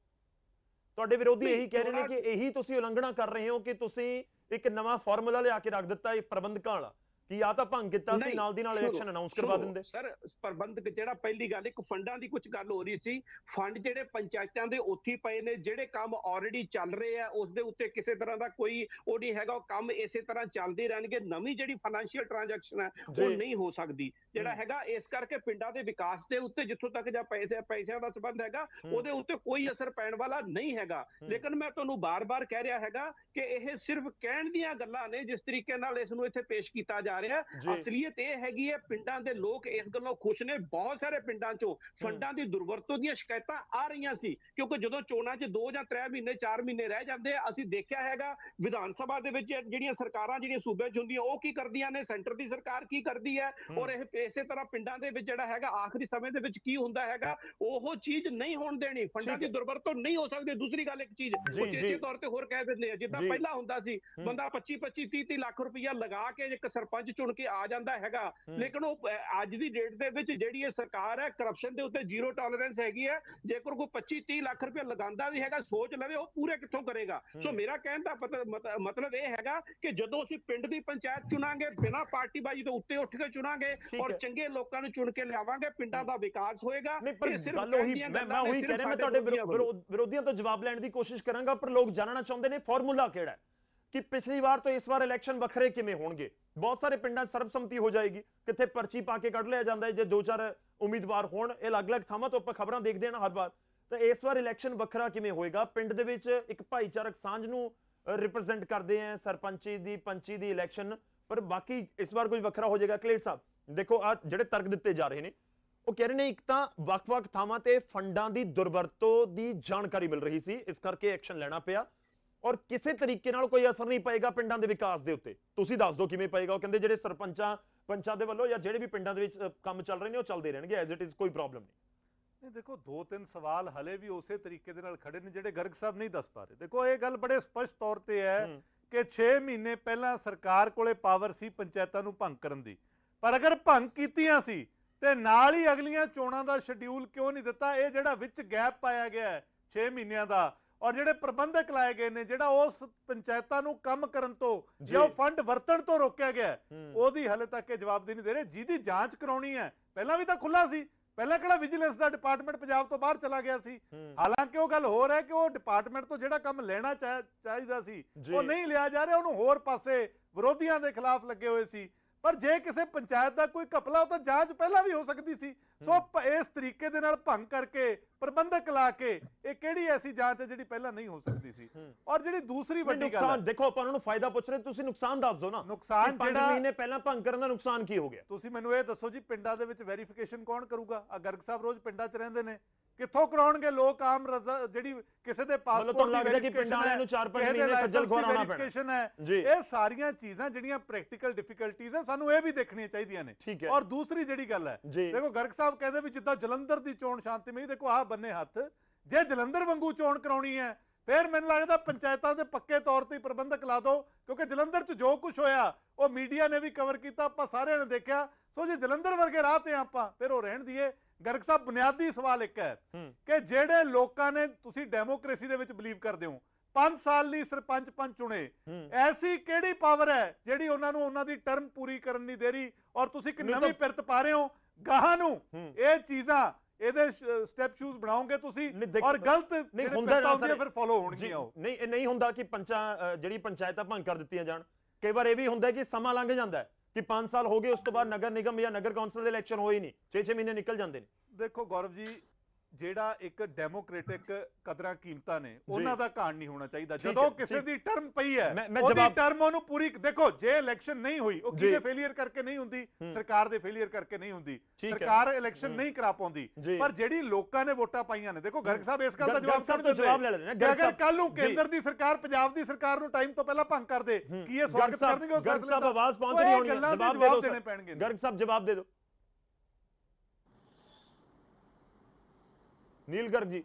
ਤੁਹਾਡੇ ਵਿਰੋਧੀ ਇਹੀ ਕਹਿ ਰਹੇ ਨੇ ਕਿ ਇਹੀ ਤੁਸੀਂ ਉਲੰਘਣਾ ਕਰ ਰਹੇ ਹੋ ਕਿ ਤੁਸੀਂ ਇੱਕ ਨਵਾਂ ਫਾਰਮੂਲਾ ਲਿਆ ਕੇ ਰੱਖ ਦਿੱਤਾ ਇਹ ਪ੍ਰਬੰਧਕਾਂ ਵਾਲਾ ਕਿ ਆ ਤਾਂ ਭੰਗ ਕੀਤਾ ਸੀ, ਨਾਲ ਦੀ ਨਾਲ ਇਲੈਕਸ਼ਨ ਅਨਾਉਂਸ ਕਰਵਾ ਦਿੰਦੇ। ਸਰ, ਪ੍ਰਬੰਧਕ ਜਿਹੜਾ, ਪਹਿਲੀ ਗੱਲ, ਇੱਕ ਫੰਡਾਂ ਦੀ ਕੁਝ ਗੱਲ ਹੋ ਰਹੀ ਸੀ। ਫੰਡ ਜਿਹੜੇ ਪੰਚਾਇਤਾਂ ਦੇ ਉੱਥੇ ਪਏ ਨੇ, ਜਿਹੜੇ ਕੰਮ ਆਲਰੇਡੀ ਚੱਲ ਰਹੇ ਆ ਉਸ ਦੇ ਉੱਤੇ ਕਿਸੇ ਤਰ੍ਹਾਂ ਦਾ ਕੋਈ ਉਹ ਨਹੀਂ ਹੈਗਾ, ਉਹ ਕੰਮ ਇਸੇ ਤਰ੍ਹਾਂ ਚੱਲਦੇ ਰਹਿਣਗੇ। ਨਵੀਂ ਜਿਹੜੀ ਫਾਈਨੈਂਸ਼ੀਅਲ ਟ੍ਰਾਂਜੈਕਸ਼ਨ ਹੈ ਉਹ ਨਹੀਂ ਹੋ ਸਕਦੀ ਜਿਹੜਾ ਹੈਗਾ। ਇਸ ਕਰਕੇ ਪਿੰਡਾਂ ਦੇ ਵਿਕਾਸ ਦੇ ਉੱਤੇ ਜਿੱਥੋਂ ਤੱਕ ਜਾਂ ਪੈਸਿਆਂ ਦਾ ਸੰਬੰਧ ਹੈਗਾ, ਉਹਦੇ ਉੱਤੇ ਕੋਈ ਅਸਰ ਪੈਣ ਵਾਲਾ ਨਹੀਂ ਹੈਗਾ। ਲੇਕਿਨ ਮੈਂ ਤੁਹਾਨੂੰ ਬਾਰ-ਬਾਰ ਕਹਿ ਰਿਹਾ ਹੈਗਾ ਕਿ ਇਹ ਸਿਰਫ ਕਹਿਣ ਦੀਆਂ ਗੱਲਾਂ ਨੇ, ਜਿਸ ਤਰੀਕੇ ਨਾਲ ਇਸ ਨੂੰ ਇੱਥੇ ਪੇਸ਼ ਕੀਤਾ ਜਾ ਜਾ ਰਿਹਾ। ਅਸਲੀਅਤ ਇਹ ਹੈਗੀ ਹੈ ਪਿੰਡਾਂ ਦੇ ਲੋਕ ਇਸ ਗੱਲੋਂ ਖੁਸ਼ ਨੇ। ਬਹੁਤ ਸਾਰੇ ਪਿੰਡਾਂ 'ਚੋਂ ਫੰਡਾਂ ਦੀ ਦੁਰਵਰਤੋਂ ਦੀਆਂ ਸ਼ਿਕਾਇਤਾਂ ਆ ਰਹੀਆਂ ਸੀ, ਕਿਉਂਕਿ ਜਦੋਂ ਚੋਣਾਂ 'ਚ 2 ਜਾਂ 3 ਮਹੀਨੇ 4 ਮਹੀਨੇ ਰਹਿ ਜਾਂਦੇ ਆ, ਅਸੀਂ ਦੇਖਿਆ ਹੈਗਾ ਵਿਧਾਨ ਸਭਾ ਦੇ ਵਿੱਚ ਜਿਹੜੀਆਂ ਸਰਕਾਰਾਂ ਜਿਹੜੀਆਂ ਸੂਬੇ 'ਚ ਹੁੰਦੀਆਂ ਉਹ ਕੀ ਕਰਦੀਆਂ ਨੇ, ਸੈਂਟਰ ਦੀ ਸਰਕਾਰ ਕੀ ਕਰਦੀ ਹੈ, ਔਰ ਇਹ ਇਸੇ ਤਰ੍ਹਾਂ ਪਿੰਡਾਂ ਦੇ ਵਿੱਚ ਜਿਹੜਾ ਹੈਗਾ ਆਖਰੀ ਸਮੇਂ ਦੇ ਵਿੱਚ ਕੀ ਹੁੰਦਾ ਹੈਗਾ, ਉਹ ਚੀਜ਼ ਨਹੀਂ ਹੋਣ ਦੇਣੀ। ਫੰਡਾਂ ਦੀ ਦੁਰਵਰਤੋਂ ਨਹੀਂ ਹੋ ਸਕਦੀ। ਦੂਸਰੀ ਗੱਲ ਇੱਕ ਚੀਜ਼ ਉਚੇਚੇ ਤੌਰ ਤੇ ਹੋਰ ਕਹਿ ਦਿੰਦੇ ਆ, ਜਿੱਦਾਂ ਪਹਿਲਾਂ ਹੁੰਦਾ ਸੀ ਬੰਦਾ 25-25 30-30 ਲੱਖ ਰੁਪਈਆ ਲਗਾ ਕੇ ਇੱਕ ਸਰਪੰਚ ਚੁਣ ਕੇ ਆ ਜਾਂਦਾ ਹੈਗਾ, ਲੇਕਿਨ ਉਹ ਅੱਜ ਦੀ ਡੇਟ ਦੇ ਵਿੱਚ ਜਿਹੜੀ ਇਹ ਸਰਕਾਰ ਹੈ ਕਰਪਸ਼ਨ ਦੇ ਉੱਤੇ ਜ਼ੀਰੋ ਟੋਲਰੈਂਸ ਹੈਗੀ ਹੈ। ਜੇਕਰ ਕੋਈ 25-30 ਲੱਖ ਰੁਪਏ ਲਗਾਉਂਦਾ ਵੀ ਹੈਗਾ, ਸੋਚ ਲਵੇ ਉਹ ਪੂਰੇ ਕਿੱਥੋਂ ਕਰੇਗਾ। ਸੋ ਮੇਰਾ ਕਹਿਣ ਦਾ ਮਤਲਬ ਇਹ ਹੈਗਾ ਕਿ ਜਦੋਂ ਅਸੀਂ ਪਿੰਡ ਦੀ ਪੰਚਾਇਤ ਚੁਣਾਂਗੇ ਬਿਨਾਂ ਪਾਰਟੀਬਾਜ਼ੀ ਤੋਂ ਉੱਤੇ ਉੱਠ ਕੇ ਚੁਣਾਂਗੇ ਔਰ ਚੰਗੇ ਲੋਕਾਂ ਨੂੰ ਚੁਣ ਕੇ ਲਿਆਵਾਂਗੇ, ਪਿੰਡਾਂ ਦਾ ਵਿਕਾਸ ਹੋਏਗਾ। ਮੈਂ ਉਹੀ ਕਹਿ ਰਿਹਾ, ਮੈਂ ਤੁਹਾਡੇ ਵਿਰੋਧੀਆਂ ਤੋਂ ਜਵਾਬ ਲੈਣ ਦੀ ਕੋਸ਼ਿਸ਼ ਕਰਾਂਗਾ, ਪਰ ਲੋਕ ਜਾਣਨਾ ਚਾਹੁੰਦੇ ਨੇ ਫਾਰਮੂਲਾ ਕਿਹੜਾ ਹੈ ਕਿ ਪਿਛਲੀ ਵਾਰ ਤੋਂ ਇਸ ਵਾਰ ਇਲੈਕਸ਼ਨ ਵੱਖਰੇ ਕਿਵੇਂ ਹੋਣਗੇ। ਬਹੁਤ ਸਾਰੇ ਪਿੰਡਾਂ 'ਚ ਸਰਬਸੰਮਤੀ ਹੋ ਜਾਏਗੀ, ਕਿੱਥੇ ਪਰਚੀ ਪਾ ਕੇ ਕੱਢ ਲਿਆ ਜਾਂਦਾ ਹੈ ਜੇ 2-4 ਉਮੀਦਵਾਰ ਹੋਣ। ਇਹ ਅਲੱਗ-ਅਲੱਗ ਥਾਵਾਂ ਤੋਂ ਆਪਾਂ ਖਬਰਾਂ ਦੇਖਦੇ ਹਾਂ ਹਰ ਵਾਰ। ਤਾਂ ਇਸ ਵਾਰ ਇਲੈਕਸ਼ਨ ਵੱਖਰਾ ਕਿਵੇਂ ਹੋਏਗਾ? ਪਿੰਡ ਦੇ ਵਿੱਚ ਇੱਕ ਭਾਈਚਾਰਕ ਸਾਂਝ ਨੂੰ ਰਿਪਰੈਜ਼ੈਂਟ ਕਰਦੇ ਆ ਸਰਪੰਚੀ ਦੀ ਪੰਚੀ ਦੀ ਇਲੈਕਸ਼ਨ, ਪਰ ਬਾਕੀ ਇਸ ਵਾਰ ਕੁਝ ਵੱਖਰਾ ਹੋ ਜਾਏਗਾ। ਕਲੇਰ ਸਾਹਿਬ ਦੇਖੋ, ਆ ਜਿਹੜੇ ਤਰਕ ਦਿੱਤੇ ਜਾ ਰਹੇ ਨੇ ਉਹ ਕਹਿ ਰਹੇ ਨੇ ਇੱਕ ਤਾਂ ਵੱਖ-ਵੱਖ ਥਾਵਾਂ ਤੇ ਫੰਡਾਂ ਦੀ ਦੁਰਵਰਤੋਂ ਦੀ ਜਾਣਕਾਰੀ ਮਿਲ ਰਹੀ ਸੀ, ਇਸ ਕਰਕੇ ਐਕਸ਼ਨ ਲੈਣਾ ਪਿਆ, ਔਰ ਕਿਸੇ ਤਰੀਕੇ ਨਾਲ ਕੋਈ ਅਸਰ ਨਹੀਂ ਪਏਗਾ ਪਿੰਡਾਂ ਦੇ ਵਿਕਾਸ ਦੇ ਉੱਤੇ। ਤੁਸੀਂ ਦੱਸ ਦਿਓ ਕਿਵੇਂ ਪਏਗਾ। ਉਹ ਕਹਿੰਦੇ ਜਿਹੜੇ ਪੰਚਾਂ ਦੇ ਵੱਲੋਂ ਜਾਂ ਜਿਹੜੇ ਵੀ ਪਿੰਡਾਂ ਦੇ ਵਿੱਚ ਕੰਮ ਚੱਲ ਰਹੇ ਨੇ ਉਹ ਚੱਲਦੇ ਰਹਿਣਗੇ ਐਜ਼ ਇਟ ਇਜ਼, ਕੋਈ ਪ੍ਰੋਬਲਮ ਨਹੀਂ। ਦੇਖੋ 2-3 ਸਵਾਲ ਹਲੇ ਵੀ ਉਸੇ ਤਰੀਕੇ ਦੇ ਨਾਲ ਖੜੇ ਨੇ ਜਿਹੜੇ ਗਰਗ ਸਾਹਿਬ ਨਹੀਂ ਦੱਸ ਪਾ ਰਹੇ। ਦੇਖੋ ਇਹ ਗੱਲ ਬੜੇ ਸਪਸ਼ਟ ਤੌਰ ਤੇ ਹੈ ਕਿ 6 ਮਹੀਨੇ ਪਹਿਲਾਂ ਸਰਕਾਰ ਕੋਲੇ ਪਾਵਰ ਸੀ ਪੰਚਾਇਤਾਂ ਨੂੰ ਭੰਗ ਕਰਨ ਦੀ, ਪਰ ਅਗਰ ਭੰਗ ਕੀਤੀਆਂ ਸੀ ਤੇ ਨਾਲ ਹੀ ਅਗਲੀਆਂ ਚੋਣਾਂ ਦਾ ਸ਼ਡਿਊਲ ਕਿਉਂ ਨਹੀਂ ਦਿੱਤਾ? ਇਹ ਜਿਹੜਾ ਵਿੱਚ ਗੈਪ ਪਾਇਆ ਗਿਆ ਹੈ 6 ਮਹੀਨਿਆਂ ਦਾ, ਔਰ ਜਿਹੜੇ ਪ੍ਰਬੰਧਕ ਲਾਏ ਗਏ ਨੇ, ਜਿਹੜਾ ਉਸ ਪੰਚਾਇਤਾਂ ਨੂੰ ਕੰਮ ਕਰਨ ਤੋਂ ਜਾਂ ਉਹ ਫੰਡ ਵਰਤਣ ਤੋਂ ਰੋਕਿਆ ਗਿਆ, ਉਹਦੀ ਹਲੇ ਤੱਕ ਇਹ ਜਵਾਬਦੇਹੀ ਨਹੀਂ ਦੇ ਰਹੇ। ਜਿਹਦੀ ਜਾਂਚ ਕਰਾਉਣੀ ਹੈ ਪਹਿਲਾਂ ਵੀ ਤਾਂ ਖੁੱਲਾ ਸੀ, ਪਹਿਲਾਂ ਕਿਹੜਾ ਵਿਜੀਲੈਂਸ ਦਾ ਡਿਪਾਰਟਮੈਂਟ ਪੰਜਾਬ ਤੋਂ ਬਾਹਰ ਚਲਾ ਗਿਆ ਸੀ। ਹਾਲਾਂਕਿ ਉਹ ਗੱਲ ਹੋਰ ਹੈ ਕਿ ਉਹ ਡਿਪਾਰਟਮੈਂਟ ਤੋਂ ਜਿਹੜਾ ਕੰਮ ਲੈਣਾ ਚਾਹੀਦਾ ਸੀ ਉਹ ਨਹੀਂ ਲਿਆ ਜਾ ਰਿਹਾ, ਉਹਨੂੰ ਹੋਰ ਪਾਸੇ ਵਿਰੋਧੀਆਂ ਦੇ ਖਿਲਾਫ ਲੱਗੇ ਹੋਏ ਸੀ। ਪਰ ਜੇ ਕਿਸੇ ਪੰਚਾਇਤ ਦਾ ਕੋਈ ਘਪਲਾ ਤਾਂ ਜਾਂਚ ਪਹਿਲਾਂ ਵੀ ਹੋ ਸਕਦੀ ਸੀ। ਸੋ ਇਸ ਤਰੀਕੇ ਦੇ ਨਾਲ ਭੰਗ ਕਰਕੇ ਪ੍ਰਬੰਧਕ ਲਾ ਕੇ ਇਹ ਕਿਹੜੀ ਐਸੀ ਜਾਂਚ ਹੈ ਜਿਹੜੀ ਪਹਿਲਾਂ ਨਹੀਂ ਹੋ ਸਕਦੀ ਸੀ? ਔਰ ਜਿਹੜੀ ਦੂਸਰੀ ਵੱਡੀ ਗੱਲ ਹੈ, ਦੇਖੋ ਆਪਾਂ ਉਹਨਾਂ ਨੂੰ ਫਾਇਦਾ ਪੁੱਛ ਰਹੇ, ਤੁਸੀਂ ਨੁਕਸਾਨ ਦੱਸ ਦਿਓ ਨਾ। ਨੁਕਸਾਨ 5 ਮਹੀਨੇ ਪਹਿਲਾਂ ਭੰਗ ਕਰਨ ਦਾ ਨੁਕਸਾਨ ਕੀ ਹੋ ਗਿਆ? ਤੁਸੀਂ ਮੈਨੂੰ ਇਹ ਦੱਸੋ ਜੀ, ਪਿੰਡਾਂ ਦੇ ਵਿੱਚ ਵੈਰੀਫਿਕੇਸ਼ਨ ਕੌਣ ਕਰੂਗਾ? ਆ ਗਰਗ ਸਾਹਿਬ ਰੋਜ਼ ਪਿੰਡਾਂ 'ਚ ਰਹਿੰਦੇ ਨੇ, ਕਿੱਥੋਂ ਕਰਾਉਣਗੇ ਲੋਕ? ਆਮ ਜਿਹੜੀ ਕਿਸੇ ਦੇ ਪਾਸਪੋਰਟ ਦੀ ਵੈਰੀਫਿਕੇਸ਼ਨ ਹੈ, ਇਹ ਸਾਰੀਆਂ ਚੀਜ਼ਾਂ ਜਿਹੜੀਆਂ ਪ੍ਰੈਕਟੀਕਲ ਡਿਫਿਕਲਟੀਜ਼ ਹੈ ਸਾਨੂੰ ਇਹ ਵੀ ਦੇਖਣੀਆਂ ਚਾਹੀਦੀਆਂ ਨੇ। ਔਰ ਦੂਸਰੀ ਜਿਹੜੀ ਗੱਲ ਹੈ, ਦੇਖੋ ਗਰਗ ਸਾਹਿਬ ਕਹਿੰਦੇ ਵੀ ਜਿੱਦਾਂ ਜਲੰਧਰ ਦੀ ਚੋਣ ਸ਼ਾਂਤੀਮਈ, ਦੇਖੋ ਆਹ ਬੰਨੇ ਹੱਥ, ਜੇ ਜਲੰਧਰ ਵਾਂਗੂ ਚੋਣ ਕਰਾਉਣੀ ਹੈ ਫਿਰ ਮੈਨੂੰ ਲੱਗਦਾ ਪੰਚਾਇਤਾਂ ਦੇ ਪੱਕੇ ਤੌਰ ਤੇ ਪ੍ਰਬੰਧਕ ਲਾ ਦਿਓ, ਕਿਉਂਕਿ ਜਲੰਧਰ 'ਚ ਜੋ ਕੁਝ ਹੋਇਆ ਉਹ ਮੀਡੀਆ ਨੇ ਵੀ ਕਵਰ ਕੀਤਾ, ਆਪਾਂ ਸਾਰਿਆਂ ਨੇ ਦੇਖਿਆ। ਸੋ ਜੇ ਜਲੰਧਰ ਵਰਗੇ ਰਾਹ ਤੇ ਆਪਾਂ ਫਿਰ ਉਹ ਰਹਿਣ ਦੀਏ। ਗਰਗ ਸਾਹਿਬ ਬੁਨਿਆਦੀ ਸਵਾਲ ਇੱਕ ਹੈ ਕਿ ਜਿਹੜੇ ਲੋਕਾਂ ਨੇ, ਤੁਸੀਂ ਡੈਮੋਕ੍ਰੇਸੀ ਦੇ ਵਿੱਚ ਬਿਲੀਵ ਕਰਦੇ ਹੋ, 5 ਸਾਲ ਲਈ ਸਰਪੰਚ ਪੰਚ ਚੁਣੇ, ਐਸੀ ਕਿਹੜੀ ਪਾਵਰ ਹੈ ਜਿਹੜੀ ਉਹਨਾਂ ਨੂੰ ਉਹਨਾਂ ਦੀ ਟਰਮ ਪੂਰੀ ਕਰਨ ਨਹੀਂ ਦੇ ਰਹੀ? ਔਰ ਤੁਸੀਂ ਇੱਕ ਨਵੀਂ ਪਿਰਤ ਪਾ ਰਹੇ ਹੋ ਗਾਹਾਂ ਨੂੰ। ਇਹ ਚੀਜ਼ਾਂ ਇਹਦੇ ਸਟੈਪ ਸ਼ੂਜ਼ ਬਣਾਓਗੇ ਤੁਸੀਂ, ਔਰ ਗਲਤ ਨਹੀਂ ਹੁੰਦਾ ਫਿਰ ਫੋਲੋ ਹੋਣਗੀਆਂ। ਨਹੀਂ, ਇਹ ਨਹੀਂ ਹੁੰਦਾ ਕਿ ਜਿਹੜੀ ਪੰਚਾਇਤਾਂ ਭੰਗ ਕਰ ਦਿੱਤੀਆਂ ਜਾਣ। ਕਈ ਵਾਰ ਇਹ ਵੀ ਹੁੰਦਾ ਕਿ ਸਮਾਂ ਲੰਘ ਜਾਂਦਾ ਹੈ ਕਿ 5 ਸਾਲ ਹੋ ਗਏ, ਉਸ ਤੋਂ ਬਾਅਦ ਨਗਰ ਨਿਗਮ ਜਾਂ ਨਗਰ ਕੌਂਸਲ ਦੇ ਇਲੈਕਸ਼ਨ ਹੋਏ ਨਹੀਂ, 6-6 ਮਹੀਨੇ ਨਿਕਲ ਜਾਂਦੇ ਨੇ। ਦੇਖੋ ਗੌਰਵ ਜੀ, ਜਿਹੜਾ ਇੱਕ ਡੈਮੋਕ੍ਰੈਟਿਕ ਕਦਰਾਂ ਕੀਮਤਾਂ ਨੇ ਉਹਨਾਂ ਦਾ ਘਾਣ ਨਹੀਂ ਹੋਣਾ ਚਾਹੀਦਾ। ਜਦੋਂ ਕਿਸੇ ਦੀ ਟਰਮ ਪਈ ਹੈ ਉਹਦੀ ਟਰਮ ਉਹਨੂੰ ਪੂਰੀ, ਦੇਖੋ ਜੇ ਇਲੈਕਸ਼ਨ ਨਹੀਂ ਹੋਈ ਉਹ ਕਿਹਦੇ ਫੇਲਿਅਰ ਕਰਕੇ ਨਹੀਂ ਹੁੰਦੀ, ਸਰਕਾਰ ਦੇ ਫੇਲਿਅਰ ਕਰਕੇ ਨਹੀਂ ਹੁੰਦੀ, ਸਰਕਾਰ ਇਲੈਕਸ਼ਨ ਨਹੀਂ ਕਰਾ ਪਾਉਂਦੀ, ਪਰ ਜਿਹੜੀ ਲੋਕਾਂ ਨੇ ਵੋਟਾਂ ਪਾਈਆਂ ਨੇ। ਦੇਖੋ ਗਰਗ ਸਾਹਿਬ ਇਸ ਗੱਲ ਦਾ ਜਵਾਬ ਲੈ ਲੈਣੇ, ਅਗਰ ਕੱਲ ਨੂੰ ਕੇਂਦਰ ਦੀ ਸਰਕਾਰ ਪੰਜਾਬ ਦੀ ਸਰਕਾਰ ਨੂੰ ਟਾਈਮ ਤੋਂ ਪਹਿਲਾਂ ਭੰਗ ਕਰ ਦੇ, ਕੀ ਇਹ ਸਵਾਗਤ ਕਰਨਗੇ ਉਸ ਫੈਸਲੇ ਦਾ? ਆਵਾਜ਼ ਪਹੁੰਚ ਰਹੀ ਹੋਣੀ, ਜਵਾਬ ਦੇਣੇ ਪੈਣਗੇ। ਗਰਗ ਸਾਹਿਬ ਜਵਾਬ ਦੇ ਦਿਓ। नील गर्ग जी।